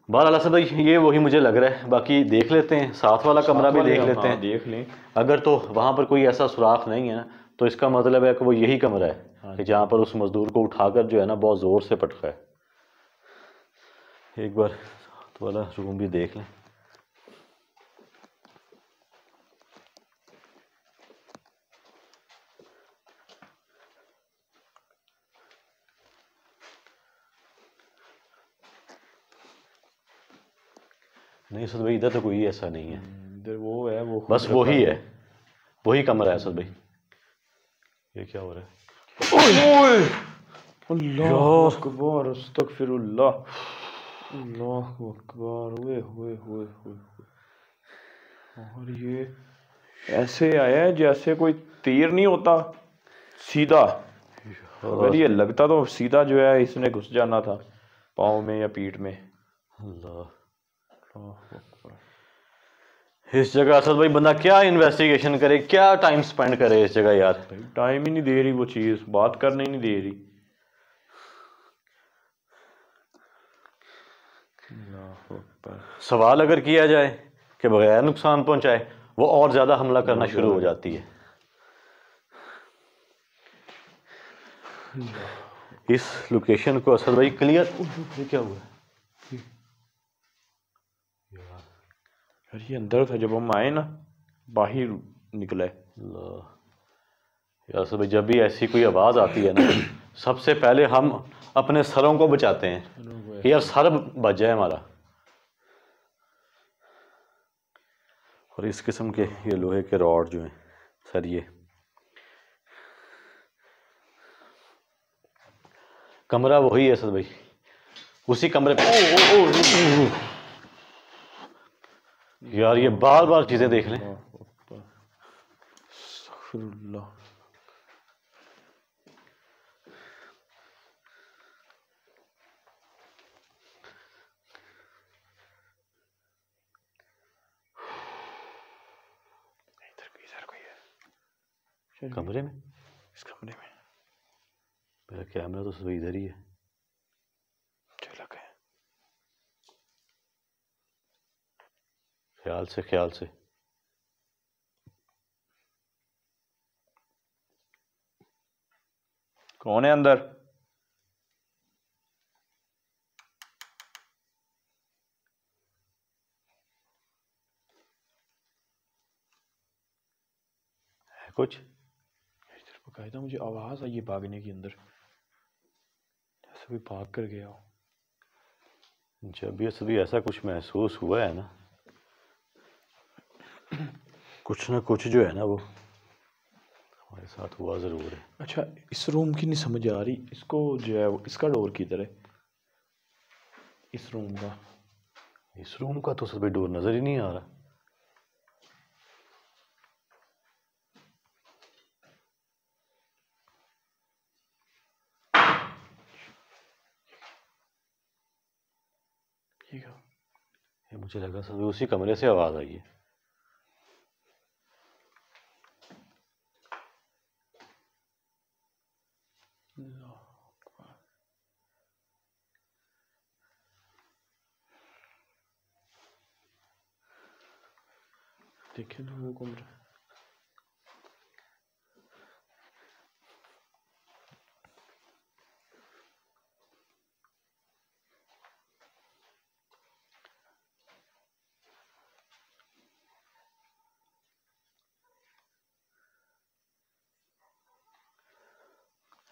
बहरहाल असद भाई ये वही मुझे लग रहा है, बाकी देख लेते हैं साथ वाला कमरा भी देख लेते हैं, देख लें। अगर तो वहाँ पर कोई ऐसा सुराख नहीं है ना तो इसका मतलब है कि वो यही कमरा है कि जहाँ पर उस मजदूर को उठाकर जो है ना बहुत ज़ोर से पटका है। एक बार साथ वाला रूम भी देख लें। नहीं सद भाई इधर तो कोई ऐसा नहीं है, इधर वो है, वो बस वही है, वही कमरा है सद भाई। ये क्या हो रहा है? अल्लाह अकबर, अस्तगफिरुल्लाह, अल्लाह अकबर, ओए होए होए होए। और ये ऐसे आया है जैसे कोई तीर नहीं होता सीधा, अगर ये लगता तो सीधा जो है इसने घुस जाना था पाँव में या पीठ में। अल्लाह, इस जगह असद भाई बंदा क्या इन्वेस्टिगेशन करे, क्या टाइम स्पेंड करे इस जगह यार, टाइम ही नहीं दे रही वो चीज़, बात करने ही नहीं दे रही। सवाल अगर किया जाए कि बगैर नुकसान पहुंचाए, वो और ज़्यादा हमला करना शुरू हो जाती है। इस लोकेशन को असद भाई क्लियर, ये क्या हुआ यार, ये अंदर था जब हम आए ना, बाहर निकला है। यार असद भाई जब भी ऐसी कोई आवाज़ आती है ना सबसे पहले हम अपने सरों को बचाते हैं कि यार सर बच जाए हमारा। और इस किस्म के ये लोहे के रॉड जो हैं सर, ये कमरा वही है सर भाई, उसी कमरे पे यार ये बार बार चीजें देख लें। कमरे में, इस कमरे में मेरा कैमरा तो सब इधर ही है। ख्याल से, ख्याल से। कौन है अंदर? है कुछ? इधर बकायदा मुझे आवाज आई है भागने की, अंदर जैसे कोई भाग कर गया हो। जब ये सभी ऐसा कुछ महसूस हुआ है ना, कुछ ना कुछ जो है ना वो हमारे साथ हुआ जरूर है। अच्छा, इस रूम की नहीं समझ आ रही, इसको जो है वो इसका डोर किधर है? इस रूम का? इस रूम का तो सभी डोर नजर ही नहीं आ रहा। ये मुझे लगा सभी उसी कमरे से आवाज आई है। देखिए ना वो कमरा।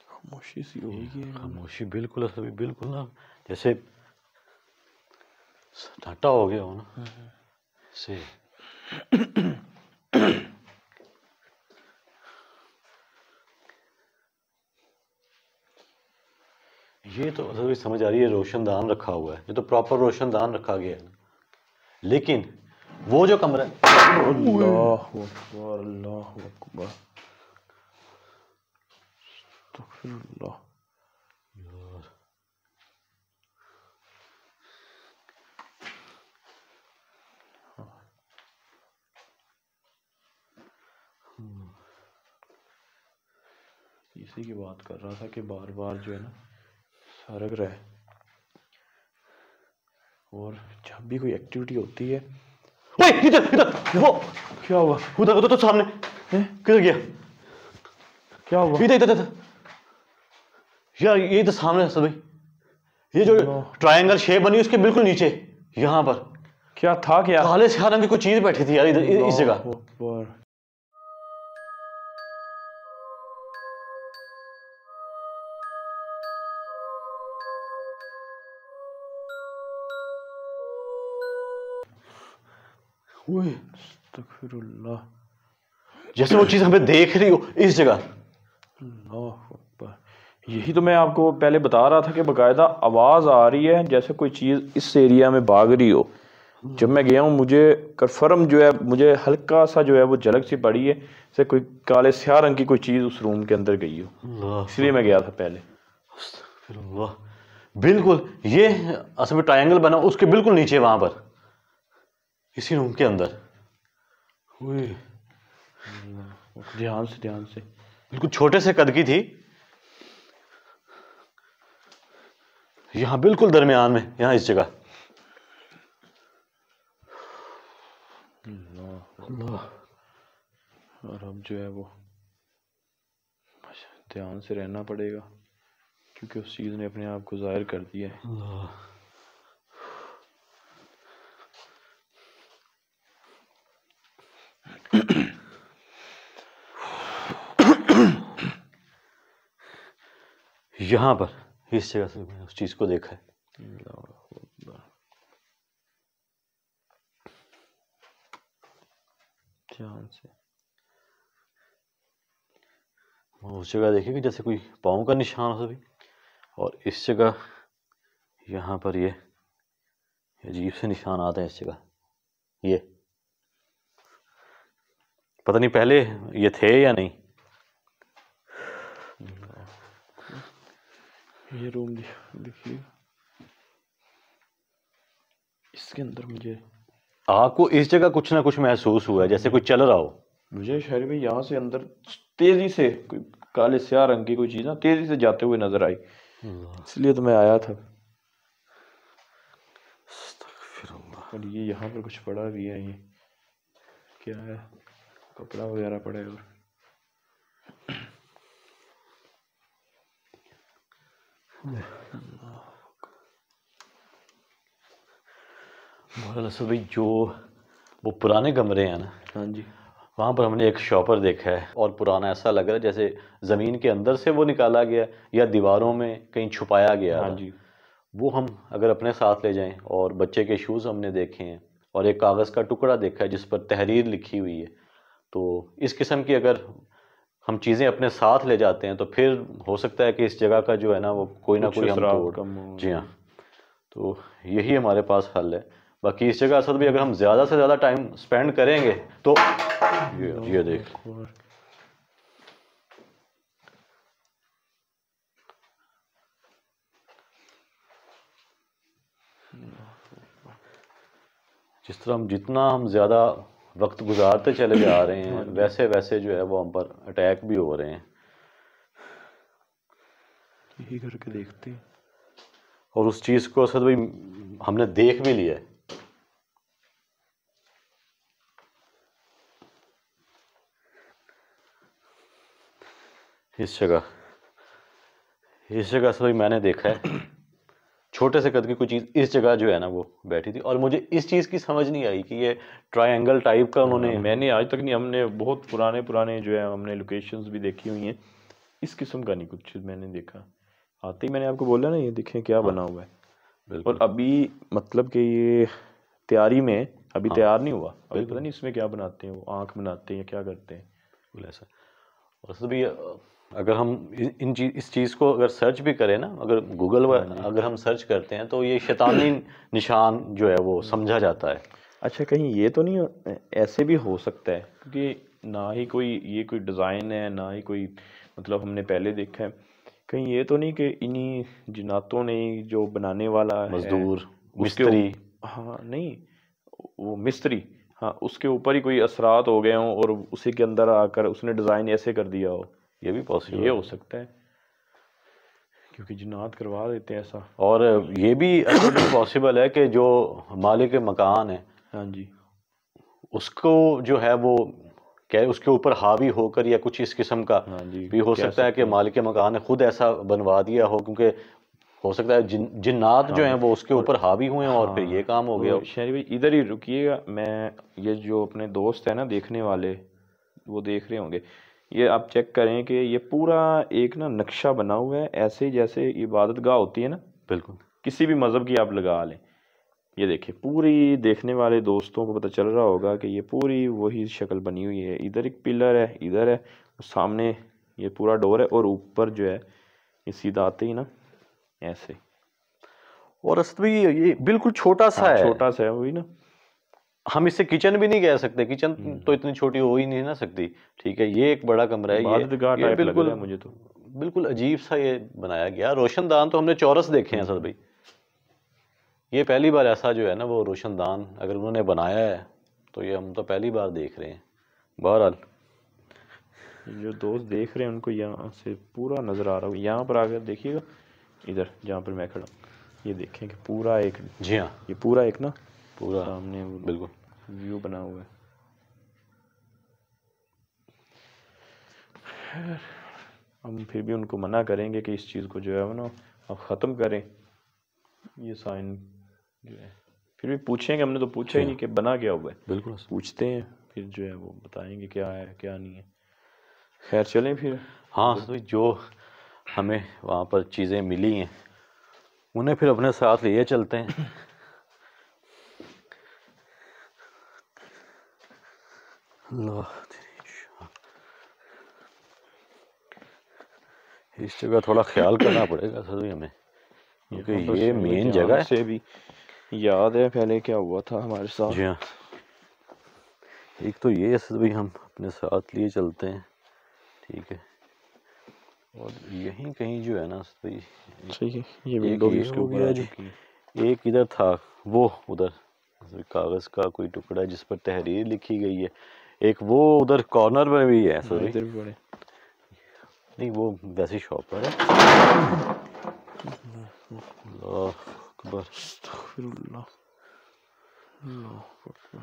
खामोशी सी हो गई है। खामोशी बिल्कुल सभी, बिल्कुल ना जैसे सन्नाटा हो गया हो ना से। ये तो सभी समझ आ रही है, रोशनदान रखा हुआ है, ये तो प्रॉपर रोशनदान रखा गया है, लेकिन वो जो कमरा अल्लाह अकबर, अल्लाह अकबर, अस्तगफिरुल्लाह। इसी की बात कर रहा था कि बार बार जो है ना सरक रहा है, और जब भी कोई एक्टिविटी होती है। इधर इधर वो क्या हुआ? उधर उधर तो सामने किधर गया? क्या हुआ? इधर इधर इधर यार, ये तो सामने सभी, ये जो ट्रायंगल शेप बनी उसके बिल्कुल नीचे यहाँ पर क्या था? क्या काले से रंग की कोई चीज बैठी थी यार इधर इस जगह। अस्तगफिरुल्लाह, जैसे वो चीज हमें देख रही हो इस जगह। अल्लाह अकबर। यही तो मैं आपको पहले बता रहा था कि बकायदा आवाज आ रही है जैसे कोई चीज इस एरिया में भाग रही हो। जब मैं गया हूँ मुझे कन्फर्म जो है, मुझे हल्का सा जो है वो झलक सी पड़ी है जैसे कोई काले स्याह रंग की कोई चीज उस रूम के अंदर गई हो, इसलिए मैं गया था पहले। बिल्कुल ये असल में ट्रायंगल बना उसके बिल्कुल नीचे वहां पर इसी रूम के अंदर। ध्यान से, ध्यान से। बिल्कुल छोटे से कद की थी, यहाँ बिल्कुल दरमियान में, यहाँ इस जगह। और अब जो है वो ध्यान से रहना पड़ेगा क्योंकि उस चीज ने अपने आप को जाहिर कर दिया है। यहाँ पर इस जगह से मैंने उस चीज को देखा है। ध्यान से। उस जगह देखिए जैसे कोई पाँव का निशान हो सभी, और इस जगह यहाँ पर ये अजीब से निशान आते हैं इस जगह। ये पता नहीं पहले ये थे या नहीं। ये रूम देखिए, इसके अंदर मुझे आपको इस जगह कुछ ना कुछ महसूस हुआ है जैसे कोई चल रहा हो। मुझे शहर में यहाँ से अंदर तेजी से कोई काले स्याह रंग की कोई चीज ना तेजी से जाते हुए नजर आई, इसलिए तो मैं आया था। और ये यहाँ पर कुछ पड़ा भी है, ये क्या है, कपड़ा वगैरह पड़ा है। और भाई जो वो पुराने कमरे हैं ना, हाँ जी, वहाँ पर हमने एक शॉपर देखा है और पुराना ऐसा लग रहा है जैसे ज़मीन के अंदर से वो निकाला गया या दीवारों में कहीं छुपाया गया हाँ था। जी, वो हम अगर अपने साथ ले जाएं, और बच्चे के शूज़ हमने देखे हैं और एक कागज़ का टुकड़ा देखा है जिस पर तहरीर लिखी हुई है। तो इस किस्म की अगर हम चीज़ें अपने साथ ले जाते हैं तो फिर हो सकता है कि इस जगह का जो है ना वो कोई ना कुछ कोई हम असरात तोड़। कम हो। जी हाँ, तो यही हमारे पास हल है। बाकी इस जगह असद भी अगर हम ज़्यादा से ज़्यादा टाइम स्पेंड करेंगे तो ये देख, जिस तरह हम जितना हम ज़्यादा वक्त गुजारते चले जा रहे हैं वैसे वैसे जो है वो हम पर अटैक भी हो रहे हैं। यही करके देखते हैं। और उस चीज़ को असद भाई हमने देख भी लिया है। इस जगह असद भाई मैंने देखा है छोटे से कद की कोई चीज़ इस जगह जो है ना वो बैठी थी, और मुझे इस चीज़ की समझ नहीं आई कि ये ट्रायंगल टाइप का उन्होंने। मैंने आज तक नहीं, हमने बहुत पुराने पुराने जो है हमने लोकेशंस भी देखी हुई हैं, इस किस्म का नहीं कुछ मैंने देखा। आते ही मैंने आपको बोला ना, ये देखें क्या बना हुआ है। और अभी मतलब कि ये तैयारी में, अभी तैयार नहीं हुआ, अभी पता नहीं इसमें क्या बनाते हैं, वो आँख बनाते हैं या क्या करते हैं, बिल्कुल ऐसा। और सर भी अगर हम इस चीज़ को अगर सर्च भी करें ना, अगर गूगल पर अगर हम सर्च करते हैं तो ये शैतानी निशान जो है वो समझा जाता है। अच्छा, कहीं ये तो नहीं ऐसे भी हो सकता है, क्योंकि ना ही कोई ये कोई डिज़ाइन है, ना ही कोई मतलब हमने पहले देखा है, कहीं ये तो नहीं कि इन्हीं जिन्नातों ने जो बनाने वाला है मजदूर, उसके मिस्त्री, हाँ नहीं, वो मिस्त्री, हाँ उसके ऊपर ही कोई असरात हो गए हों और उसी के अंदर आकर उसने डिज़ाइन ऐसे कर दिया हो। ये भी पॉसिबल, ये हो सकता है, क्योंकि जिन्नात करवा देते हैं ऐसा। और ये भी पॉसिबल है कि जो मालिक मकान है, हाँ जी, उसको जो है वो क्या है, उसके ऊपर हावी होकर या कुछ इस किस्म का हाँ जी, भी हो सकता है कि मालिक मकान ने खुद ऐसा बनवा दिया हो, क्योंकि हो सकता है जिन्नात जो हैं वो उसके ऊपर हावी हुए हैं और फिर ये काम हो गया। शहरी भाई इधर ही रुकिएगा, मैं ये जो अपने दोस्त है ना देखने वाले, वो देख रहे होंगे, ये आप चेक करें कि ये पूरा एक ना नक्शा बना हुआ है, ऐसे जैसे इबादत गाह होती है ना, बिल्कुल किसी भी मज़हब की आप लगा लें। ये देखिए, पूरी देखने वाले दोस्तों को पता चल रहा होगा कि ये पूरी वही शक्ल बनी हुई है। इधर एक पिलर है, इधर है, सामने ये पूरा डोर है, और ऊपर जो है ये सीधा आते ही ना ऐसे, और असली ये बिल्कुल छोटा सा है, छोटा सा है वही ना, हम इसे किचन भी नहीं कह सकते, किचन तो इतनी छोटी हो ही नहीं ना सकती। ठीक है, ये एक बड़ा कमरा है, इबादतगाह ये टाइप लग बिल्कुल रहा है मुझे तो। बिल्कुल अजीब सा ये बनाया गया। रोशनदान तो हमने चौरस देखे हैं सर भाई, ये पहली बार ऐसा जो है ना वो रोशनदान अगर उन्होंने बनाया है तो ये हम तो पहली बार देख रहे हैं। बहरहाल जो दोस्त देख रहे हैं उनको यहाँ से पूरा नज़र आ रहा हो, यहाँ पर आकर देखिएगा, इधर जहाँ पर मैं खड़ा, ये देखें कि पूरा एक, जी हाँ, ये पूरा एक ना पूरा सामने बिल्कुल व्यू बना हुआ है। हम फिर भी उनको मना करेंगे कि इस चीज़ को जो है ना आप ख़त्म करें, ये साइन जो है, फिर भी पूछेंगे, हमने तो पूछा ही नहीं कि बना क्या हुआ है, बिल्कुल पूछते हैं, फिर जो है वो बताएंगे क्या है क्या नहीं है। खैर चलें फिर। हाँ, तो जो हमें वहाँ पर चीज़ें मिली हैं उन्हें फिर अपने साथ लिए चलते हैं। इस जगह थोड़ा ख्याल करना पड़ेगा सर हमें, क्योंकि ये मेन जगह है। से भी याद है पहले क्या हुआ था हमारे साथ। जी हाँ, एक तो ये सर भाई हम अपने साथ लिए चलते हैं, ठीक है, और यहीं कहीं जो है ना सर भाई, ठीक है, ये विंडो भी उसके ऊपर आ चुकी है। एक इधर था, वो उधर कागज़ का कोई टुकड़ा जिस पर तहरीर लिखी गई है, एक वो उधर कॉर्नर में भी है सर, इधर भी पड़े नहीं वो वैसी शॉप पर है। अल्लाह अकबर, अस्तगफिरुल्लाह, अल्लाह अकबर।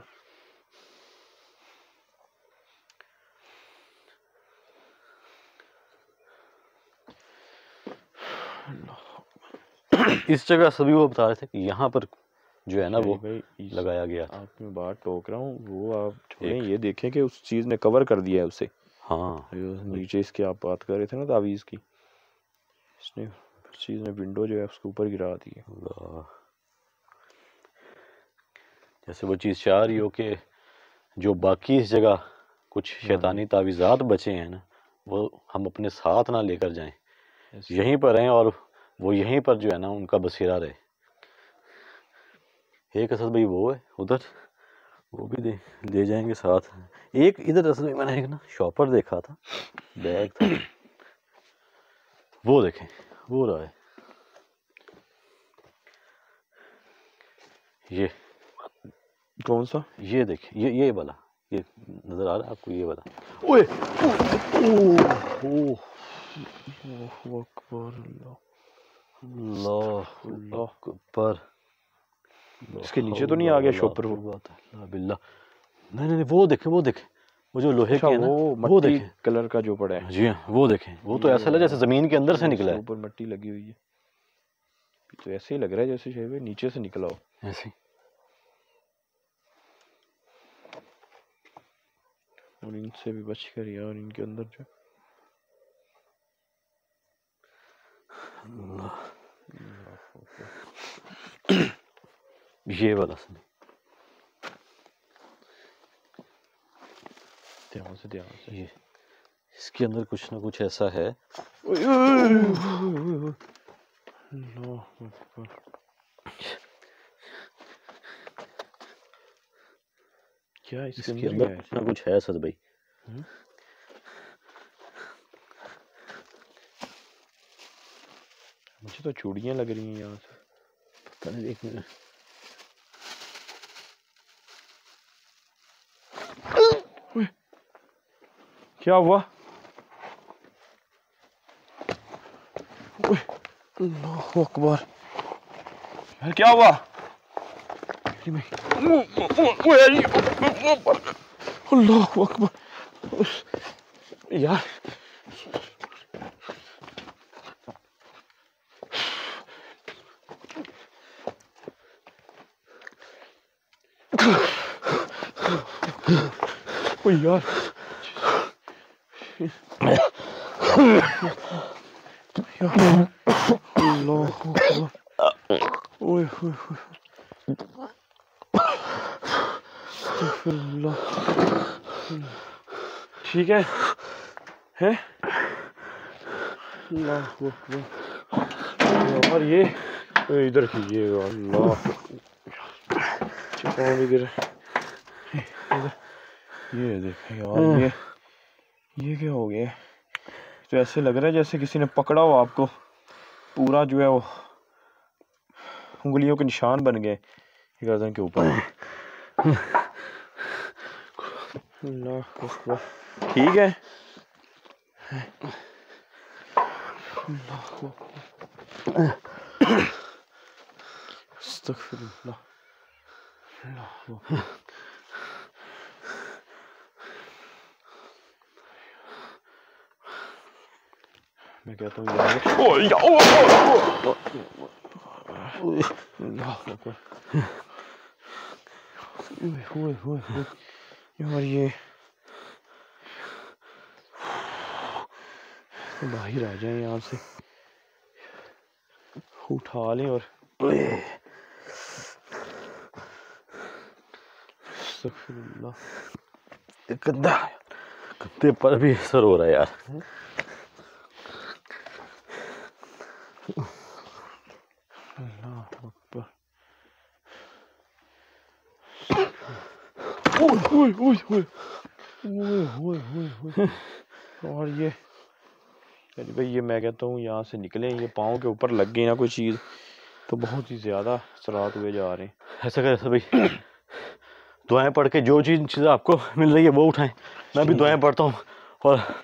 इस जगह सभी वो बता रहे थे कि यहाँ पर जो है ना वो भाई लगाया गया था। आप मैं बात टोक रहा हूँ, वो आप छोड़ें, ये देखें कि उस चीज़ ने कवर कर दिया है उसे। हाँ नीचे इसकी आप बात कर रहे थे ना तावीज़ की, इसने उस चीज़ ने विंडो जो है उसके ऊपर गिरा दी है। जैसे वो चीज़ चाह रही हो कि जो बाकी इस जगह कुछ शैतानी तावीज़ात बचे हैं ना, वो हम अपने साथ ना लेकर जाएं, यहीं पर रहें और वो यहीं पर जो है ना उनका बसेरा रहे। एक असद भाई वो है उधर, वो भी ले जाएंगे साथ। एक इधर असल में मैंने एक ना शॉपर देखा था, बैग था, वो देखें, वो रहा है ये। कौन सा? ये देखें, ये वाला, ये नजर आ रहा है आपको, ये वाला। ओए अल्लाह अकबर। इसके नीचे तो नहीं आ गया शॉपर? वो बिल्ला नहीं नहीं, वो देखें, वो देखें, वो जो लोहे के है ना, वो देखें कलर का जो पड़ा है। जी हाँ, वो देखें, वो तो ऐसा लगा जैसे जमीन के अंदर से निकला है। ऊपर मिट्टी लगी हुई है, तो ऐसे ही लग रहा है जैसे शायद नीचे से निकला हो ऐसे। और इनसे भी बच कर यार, इनके अंदर जो ये वाला सुन, ध्यान से ये इसके अंदर कुछ ना कुछ ऐसा है। क्या इसके अंदर कुछ ना कुछ है सद भाई। मुझे तो चूड़ियां लग रही हैं यहाँ से, पता नहीं, एक मिनट। क्या हुआ? अल्लाह अकबर, यार क्या हुआ? अल्लाह अकबर यार, ओ यार ओए ठीक है हैं? यार ये इधर कीजिए, अल्लाह इधर, ये देखें यार, ये क्या हो गया? तो ऐसे लग रहा है जैसे किसी ने पकड़ा हो आपको, पूरा जो है वो उंगलियों के निशान बन गए गर्दन के ऊपर। ठीक है, मैं कहता हूँ यार ये बाहर आ जाए यहाँ से, उठा लें और कंधे पर भी असर हो रहा है यार। और ये भाई, ये मैं कहता हूँ यहाँ से निकले, ये पाँव के ऊपर लग गई ना कोई चीज़ तो बहुत ही ज़्यादा असरात हुए जा रहे हैं। ऐसा कर भाई, दुआएं पढ़ के जो चीज़ आपको मिल रही है वो उठाएं। मैं भी दुआएं पढ़ता हूँ और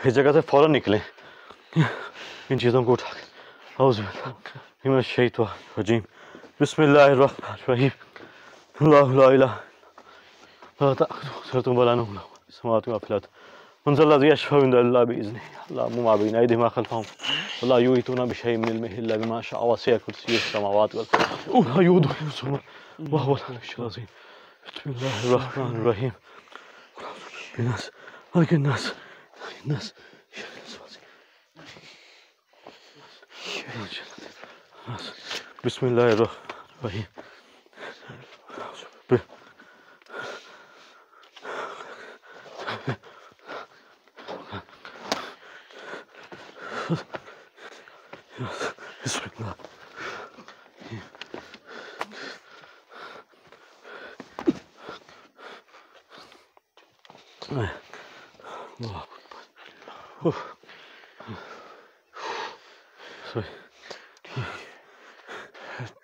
इस जगह से फ़ौरन निकलें इन चीज़ों को उठा के। शहीद बिस्मिल्लाहिर्रहमानिर्रहीम, अल्लाहु ला इलाहा इल्ला हुवा ला युहीतुना बिशैइन मिन इल्मिहि इल्ला बिमा शाअ वसिअ कुर्सियुहु समावाति वल अर्द ला युऊदुहु हिफ्ज़ुहुमा व हुवल अलिय्युल अज़ीम बिस्मिल्लाहिर रहमानिर रहीम बिनास अलकिन्नास नास बिस्मिल्लाहिर रहमानिर रहीम बिस्मिल्लाह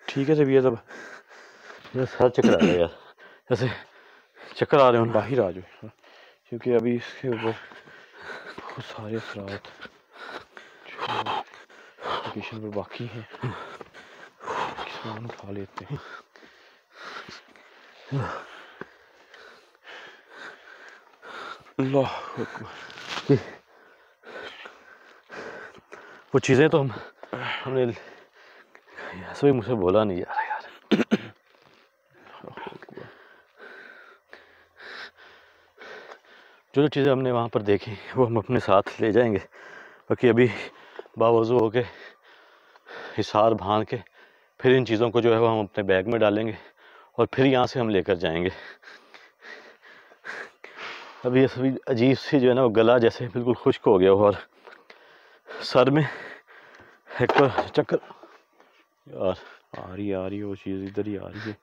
ठीक है तबीयत अब? यार सारा चक्कर आ रहा है यार, जैसे चक्कर आ रहे हो ना। बाहर आ जाओ क्योंकि अभी इसके ऊपर बहुत सारे असरात लोकेशन पर बाकी हैं, किसान उठा लेते हैं। अल्लाह अकबर। वो चीज़ें तो हमने ऐसे भी मुझसे बोला नहीं जा रहा यार। जो चीज़ें हमने वहाँ पर देखी वो हम अपने साथ ले जाएंगे। बाकी अभी बावजू हो के हिसार बांध के फिर इन चीज़ों को जो है वो हम अपने बैग में डालेंगे और फिर यहाँ से हम लेकर जाएंगे। अभी ये सभी अजीब सी जो है ना वो गला जैसे बिल्कुल खुश्क हो गया और सर में एक तो चक्कर यार आ रही है वो चीज़ इधर ही आ रही है।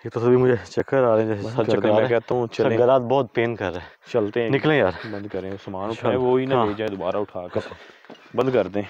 एक तो सभी मुझे चक्कर आ रहे हैं, जैसे सर चक्कर मैं कहता हूँ चलें, गला बहुत पेन कर रहा है। चलते हैं, निकलें यार, बंद करें, सामान उठाएं, वो ही ना ले जाए दोबारा उठा कर, बंद कर दें।